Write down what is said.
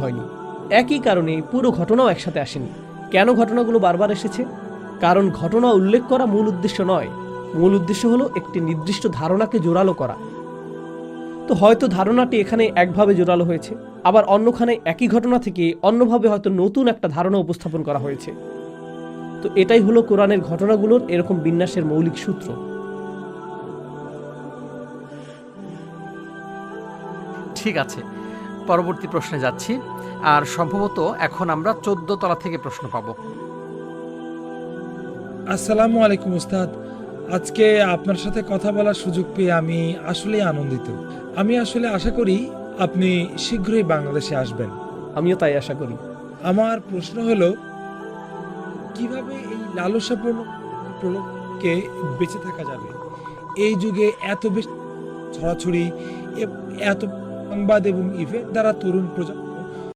হয়নি। একই কারণে পুরো ঘটনাও একসাথে আসেনি। কেন ঘটনাগুলো বারবার এসেছে? কারণ ঘটনা উল্লেখ করা মূল উদ্দেশ্য নয়। মূল উদ্দেশ্য হলো একটি নির্দিষ্ট ধারণাকে জোরালো করা। তো হয়তো ধারণাটি এখানে একভাবে জোরালো হয়েছে, আবার অন্যখানে একই ঘটনা থেকে অন্যভাবে হয়তো নতুন একটা ধারণা উপস্থাপন করা হয়েছে। তো এটাই হলো কোরআনের ঘটনাগুলোর এরকম বিন্যাসের মৌলিক সূত্র। ঠিক আছে, পরবর্তী প্রশ্নে যাচ্ছি। আর সম্ভবত এখন আমরা 14 তলা থেকে প্রশ্ন পাবো। আসসালামু আলাইকুম উস্তাদ। আজকে আপনার সাথে কথা বলার সুযোগ পেয়ে আমি আসলেই আনন্দিত। আমি আসলে আশা করি আপনি শীঘ্রই বাংলাদেশে আসবেন। আমিও তাই আশা করি। আমার প্রশ্ন হলো, কিভাবে এই লালসাপূর্ণ প্রলোভকে বেঁচে থাকা যাবে? এই যুগে এত বেশি ছড়াছড়ি, এত সংবাদ এবং ইভেন্ট দ্বারা তরুণ প্রজন্ম